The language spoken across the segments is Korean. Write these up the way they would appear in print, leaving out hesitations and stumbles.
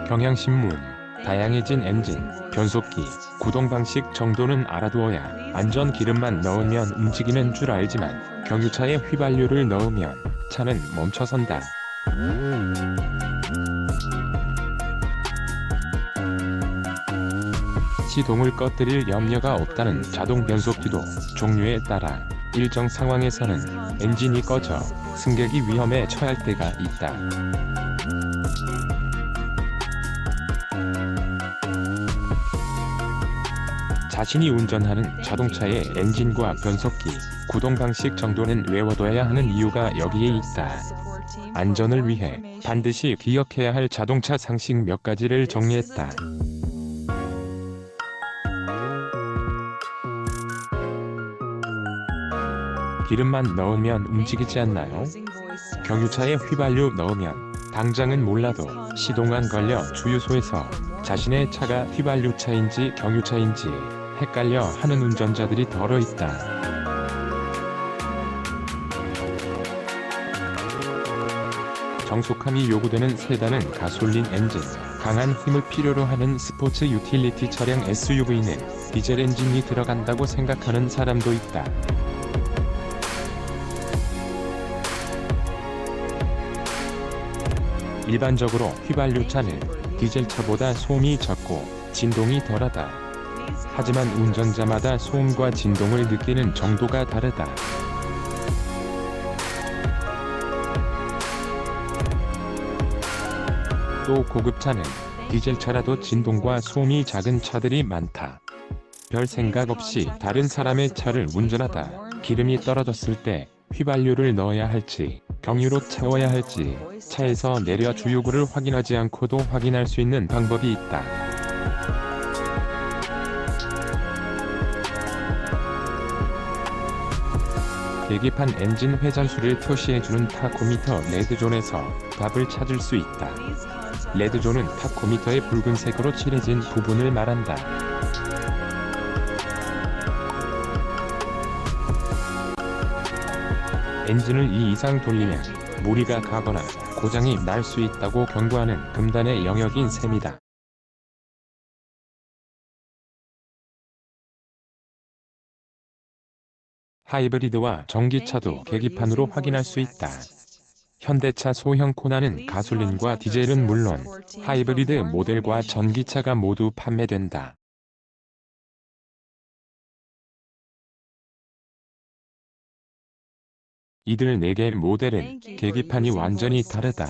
경향신문. 다양해진 엔진, 변속기, 구동 방식 정도는 알아두어야 안전 기름만 넣으면 움직이는 줄 알지만 경유차에 휘발유를 넣으면 차는 멈춰선다. 시동을 꺼뜨릴 염려가 없다는 자동 변속기도 종류에 따라 일정 상황에서는 엔진이 꺼져 승객이 위험에 처할 때가 있다. 자신이 운전하는 자동차의 엔진과 변속기, 구동 방식 정도는 외워둬야 하는 이유가 여기에 있다. 안전을 위해 반드시 기억해야 할 자동차 상식 몇 가지를 정리했다. 기름만 넣으면 움직이지 않나요? 경유차에 휘발유 넣으면 당장은 몰라도 시동 안 걸려 주유소에서 자신의 차가 휘발유차인지 경유차인지 헷갈려 하는 운전자들이 덜어 있다. 정숙함이 요구되는 세단은 가솔린 엔진, 강한 힘을 필요로 하는 스포츠 유틸리티 차량 SUV는 디젤 엔진이 들어간다고 생각하는 사람도 있다. 일반적으로 휘발유차는 디젤차보다 소음이 적고 진동이 덜하다. 하지만 운전자마다 소음과 진동을 느끼는 정도가 다르다. 또 고급차는 디젤차라도 진동과 소음이 작은 차들이 많다. 별 생각 없이 다른 사람의 차를 운전하다 기름이 떨어졌을 때 휘발유를 넣어야 할지 경유로 채워야 할지 차에서 내려 주유구를 확인하지 않고도 확인할 수 있는 방법이 있다. 계기판 엔진 회전수를 표시해주는 타코미터 레드존에서 답을 찾을 수 있다. 레드존은 타코미터의 붉은색으로 칠해진 부분을 말한다. 엔진을 2 이상 돌리면 무리가 가거나 고장이 날 수 있다고 경고하는 금단의 영역인 셈이다. 하이브리드와 전기차도 계기판으로 확인할 수 있다. 현대차 소형 코나는 가솔린과 디젤은 물론 하이브리드 모델과 전기차가 모두 판매된다. 이들 4개 모델은 계기판이 완전히 다르다.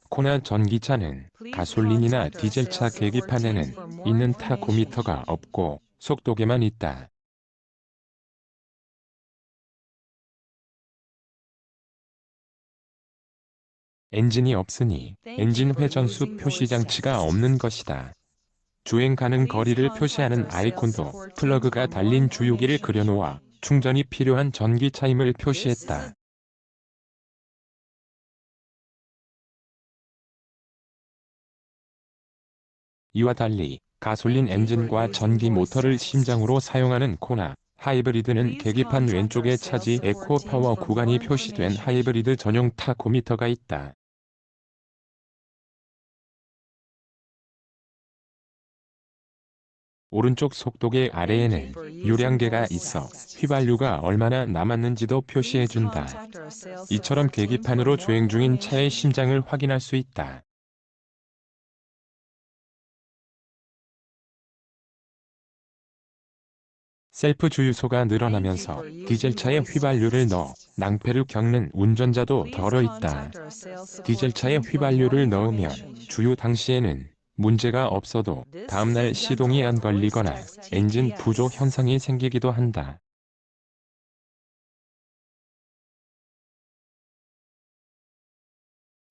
코나 전기차는 가솔린이나 디젤차 계기판에는 있는 타코미터가 없고 속도계만 있다. 엔진이 없으니 엔진 회전수 표시 장치가 없는 것이다. 주행 가능 거리를 표시하는 아이콘도 플러그가 달린 주유기를 그려놓아 충전이 필요한 전기차임을 표시했다. 이와 달리 가솔린 엔진과 전기 모터를 심장으로 사용하는 코나 하이브리드는 계기판 왼쪽에 차지 에코 파워 구간이 표시된 하이브리드 전용 타코미터가 있다. 오른쪽 속도계 아래에는 유량계가 있어 휘발유가 얼마나 남았는지도 표시해준다. 이처럼 계기판으로 주행 중인 차의 심장을 확인할 수 있다. 셀프 주유소가 늘어나면서 디젤차에 휘발유를 넣어 낭패를 겪는 운전자도 덜어 있다. 디젤차에 휘발유를 넣으면 주유 당시에는 문제가 없어도 다음날 시동이 안 걸리거나 엔진 부조 현상이 생기기도 한다.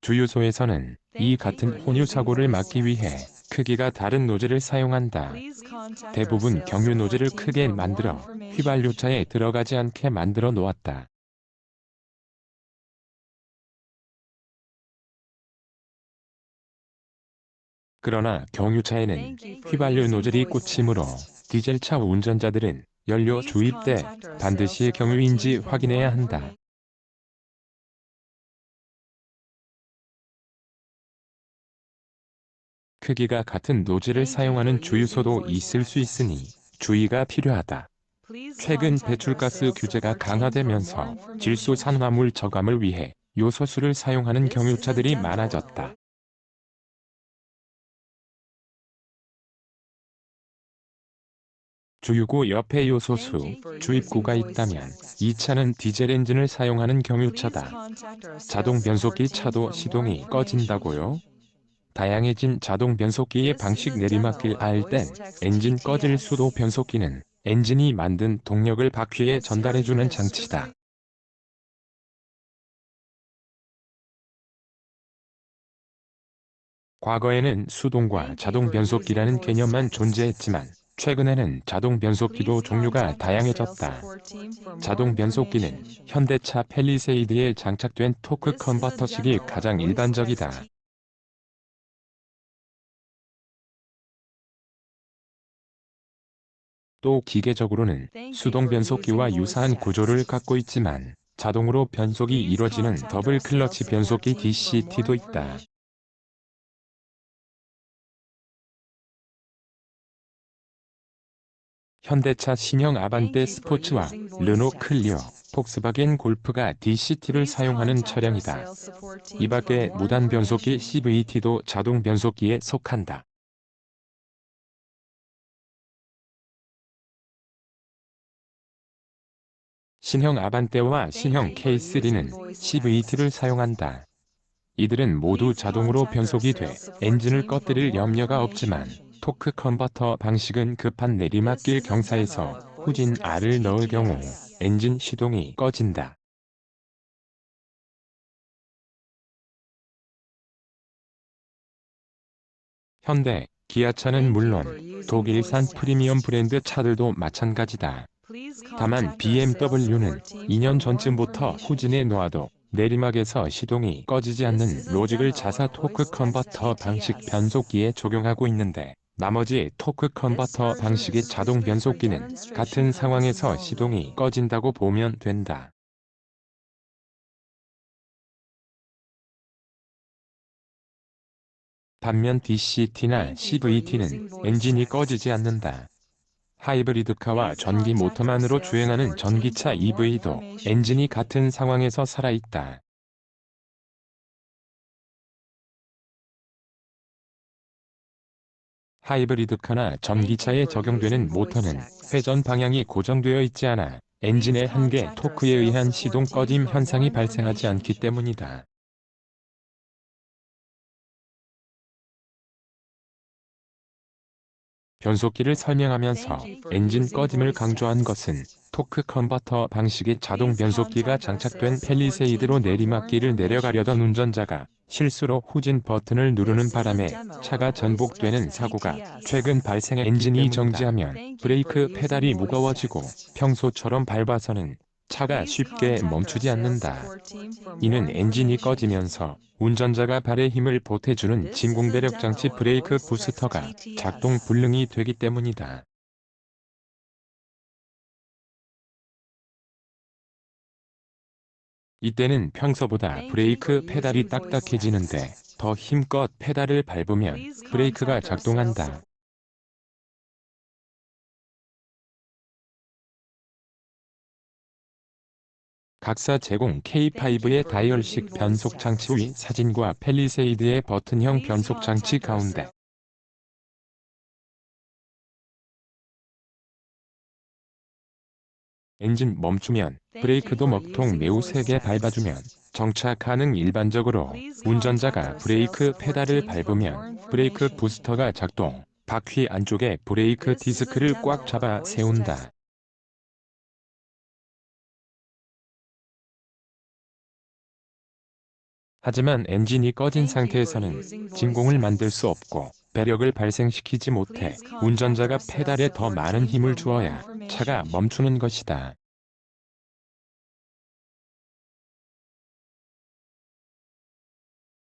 주유소에서는 이 같은 혼유 사고를 막기 위해 크기가 다른 노즐을 사용한다. 대부분 경유 노즐을 크게 만들어 휘발유차에 들어가지 않게 만들어 놓았다. 그러나 경유차에는 휘발유 노즐이 꽂히므로 디젤차 운전자들은 연료 주입 때 반드시 경유인지 확인해야 한다. 크기가 같은 노즐을 사용하는 주유소도 있을 수 있으니 주의가 필요하다. 최근 배출가스 규제가 강화되면서 질소 산화물 저감을 위해 요소수를 사용하는 경유차들이 많아졌다. 주유구 옆에 요소수 주입구가 있다면 이 차는 디젤 엔진을 사용하는 경유차다. 자동 변속기 차도 시동이 꺼진다고요? 다양해진 자동 변속기의 방식 내리막길 할 땐 엔진 꺼질 수도 변속기는 엔진이 만든 동력을 바퀴에 전달해주는 장치다. 과거에는 수동과 자동 변속기라는 개념만 존재했지만 최근에는 자동 변속기도 종류가 다양해졌다. 자동 변속기는 현대차 팰리세이드에 장착된 토크 컨버터식이 가장 일반적이다. 또 기계적으로는 수동 변속기와 유사한 구조를 갖고 있지만 자동으로 변속이 이뤄지는 더블 클러치 변속기 DCT도 있다. 현대차 신형 아반떼 스포츠와 르노 클리어, 폭스바겐 골프가 DCT를 사용하는 차량이다. 이 밖에 무단 변속기 CVT도 자동 변속기에 속한다. 신형 아반떼와 신형 K3는 CVT를 사용한다. 이들은 모두 자동으로 변속이 돼 엔진을 꺼뜨릴 염려가 없지만 토크 컨버터 방식은 급한 내리막길 경사에서 후진 R을 넣을 경우 엔진 시동이 꺼진다. 현대, 기아차는 물론 독일산 프리미엄 브랜드 차들도 마찬가지다. 다만 BMW는 2년 전쯤부터 후진에 놓아도 내리막에서 시동이 꺼지지 않는 로직을 자사 토크 컨버터 방식 변속기에 적용하고 있는데 나머지 토크 컨버터 방식의 자동 변속기는 같은 상황에서 시동이 꺼진다고 보면 된다. 반면 DCT나 CVT는 엔진이 꺼지지 않는다. 하이브리드카와 전기 모터만으로 주행하는 전기차 EV도 엔진이 같은 상황에서 살아있다. 하이브리드카나 전기차에 적용되는 모터는 회전 방향이 고정되어 있지 않아 엔진의 한계 토크에 의한 시동 꺼짐 현상이 발생하지 않기 때문이다. 변속기를 설명하면서 엔진 꺼짐을 강조한 것은 토크 컨버터 방식의 자동 변속기가 장착된 팰리세이드로 내리막길을 내려가려던 운전자가 실수로 후진 버튼을 누르는 바람에 차가 전복되는 사고가 최근 발생해 엔진이 정지하면 브레이크 페달이 무거워지고 평소처럼 밟아서는 차가 쉽게 멈추지 않는다. 이는 엔진이 꺼지면서 운전자가 발에 힘을 보태주는 진공배력 장치 브레이크 부스터가 작동 불능이 되기 때문이다. 이때는 평소보다 브레이크 페달이 딱딱해지는데 더 힘껏 페달을 밟으면 브레이크가 작동한다. 각사 제공 K5의 다이얼식 변속 장치 위 사진과 팰리세이드의 버튼형 변속 장치 가운데 엔진 멈추면 브레이크도 먹통 매우 세게 밟아주면 정차 가능. 일반적으로 운전자가 브레이크 페달을 밟으면 브레이크 부스터가 작동, 바퀴 안쪽에 브레이크 디스크를 꽉 잡아 세운다. 하지만 엔진이 꺼진 상태에서는 진공을 만들 수 없고 배력을 발생시키지 못해 운전자가 페달에 더 많은 힘을 주어야 차가 멈추는 것이다.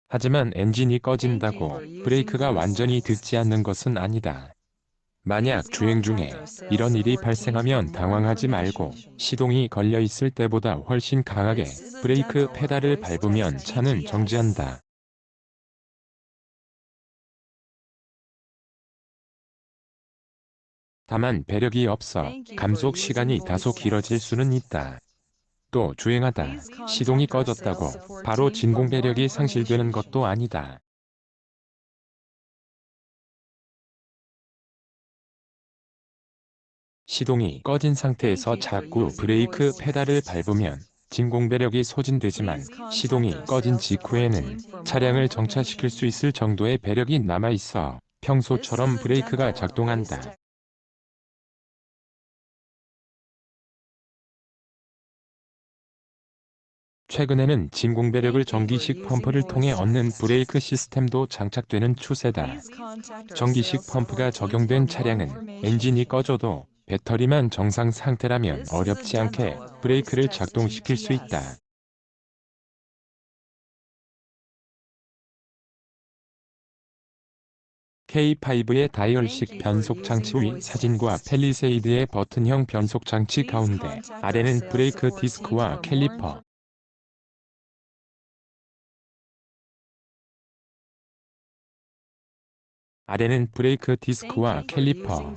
하지만 엔진이 꺼진다고 브레이크가 완전히 듣지 않는 것은 아니다. 만약 주행 중에 이런 일이 발생하면 당황하지 말고 시동이 걸려 있을 때보다 훨씬 강하게 브레이크 페달을 밟으면 차는 정지한다. 다만 배력이 없어 감속 시간이 다소 길어질 수는 있다. 또 주행하다 시동이 꺼졌다고 바로 진공 배력이 상실되는 것도 아니다. 시동이 꺼진 상태에서 자꾸 브레이크 페달을 밟으면 진공 배력이 소진되지만 시동이 꺼진 직후에는 차량을 정차시킬 수 있을 정도의 배력이 남아 있어 평소처럼 브레이크가 작동한다. 최근에는 진공 배력을 전기식 펌프를 통해 얻는 브레이크 시스템도 장착되는 추세다. 전기식 펌프가 적용된 차량은 엔진이 꺼져도 배터리만 정상 상태라면 어렵지 않게 브레이크를 작동시킬 수 있다. K5의 다이얼식 변속 장치 위 사진과 펠리세이드의 버튼형 변속 장치 가운데 아래는 브레이크 디스크와 캘리퍼, 아래는 브레이크 디스크와 캘리퍼,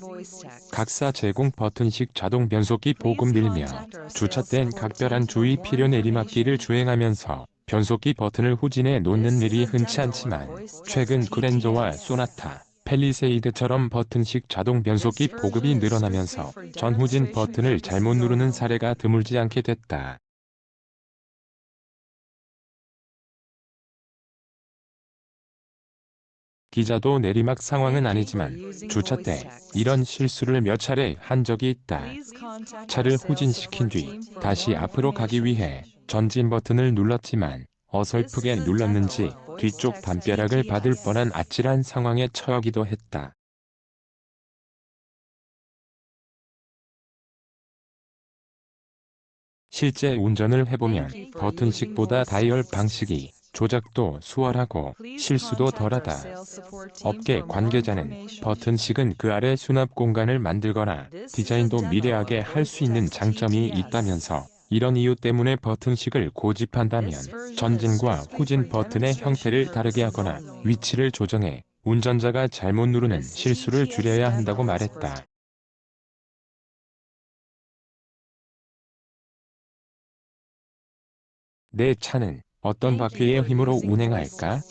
각사 제공 버튼식 자동 변속기 보급 밀며 주차된 각별한 주의 필요 내리막길을 주행하면서 변속기 버튼을 후진해 놓는 일이 흔치 않지만 최근 그랜저와 소나타, 펠리세이드처럼 버튼식 자동 변속기 보급이 늘어나면서 전후진 버튼을 잘못 누르는 사례가 드물지 않게 됐다. 기자도 내리막 상황은 아니지만 주차 때 이런 실수를 몇 차례 한 적이 있다. 차를 후진시킨 뒤 다시 앞으로 가기 위해 전진 버튼을 눌렀지만 어설프게 눌렀는지 뒤쪽 담벼락을 받을 뻔한 아찔한 상황에 처하기도 했다. 실제 운전을 해보면 버튼식보다 다이얼 방식이 조작도 수월하고 실수도 덜하다. 업계 관계자는 버튼식은 그 아래 수납 공간을 만들거나 디자인도 미래하게 할 수 있는 장점이 있다면서 이런 이유 때문에 버튼식을 고집한다면 전진과 후진 버튼의 형태를 다르게 하거나 위치를 조정해 운전자가 잘못 누르는 실수를 줄여야 한다고 말했다. 내 차는 어떤 바퀴의 힘으로 운행할까?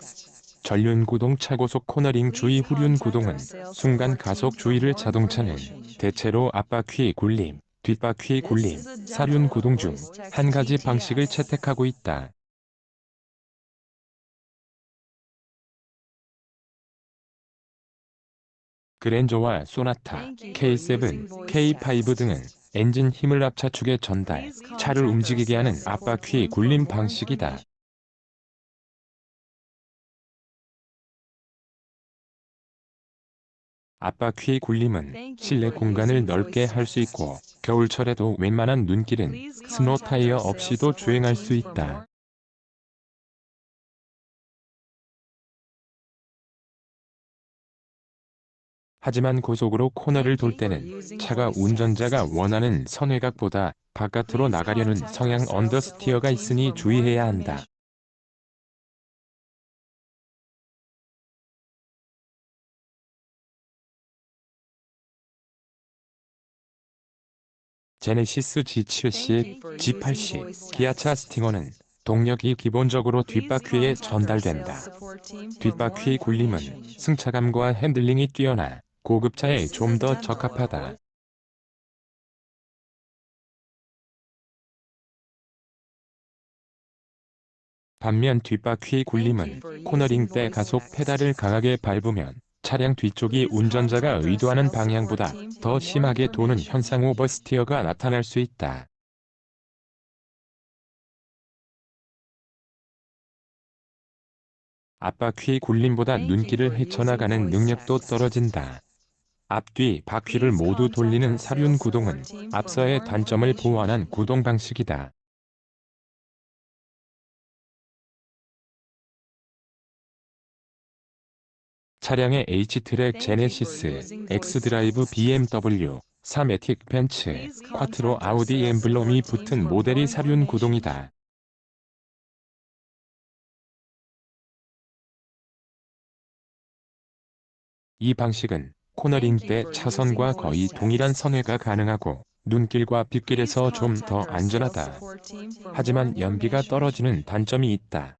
전륜구동 차고속 코너링 주의 후륜구동은 순간 가속 주의를 자동차는 대체로 앞바퀴 굴림, 뒷바퀴 굴림, 사륜구동 중 한 가지 방식을 채택하고 있다. 그랜저와 소나타, K7, K5 등은 엔진 힘을 앞차축에 전달, 차를 움직이게 하는 앞바퀴 굴림 방식이다. 앞바퀴 굴림은 실내 공간을 넓게 할 수 있고 겨울철에도 웬만한 눈길은 스노 타이어 없이도 주행할 수 있다. 하지만 고속으로 코너를 돌 때는 차가 운전자가 원하는 선외곽보다 바깥으로 나가려는 성향 언더스티어가 있으니 주의해야 한다. 제네시스 G70, G80, 기아차 스팅어는 동력이 기본적으로 뒷바퀴에 전달된다. 뒷바퀴 굴림은 승차감과 핸들링이 뛰어나 고급차에 좀 더 적합하다. 반면 뒷바퀴 굴림은 코너링 때 가속 페달을 강하게 밟으면 차량 뒤쪽이 운전자가 의도하는 방향보다 더 심하게 도는 현상 오버스티어가 나타날 수 있다. 앞바퀴 굴림보다 눈길을 헤쳐나가는 능력도 떨어진다. 앞뒤 바퀴를 모두 돌리는 사륜 구동은 앞서의 단점을 보완한 구동 방식이다. 차량의 H트랙 제네시스, X드라이브 BMW, 3매틱 벤츠, 콰트로 아우디 엠블럼이 붙은 모델이 사륜 구동이다. 이 방식은 코너링 때 차선과 거의 동일한 선회가 가능하고 눈길과 빗길에서 좀 더 안전하다. 하지만 연비가 떨어지는 단점이 있다.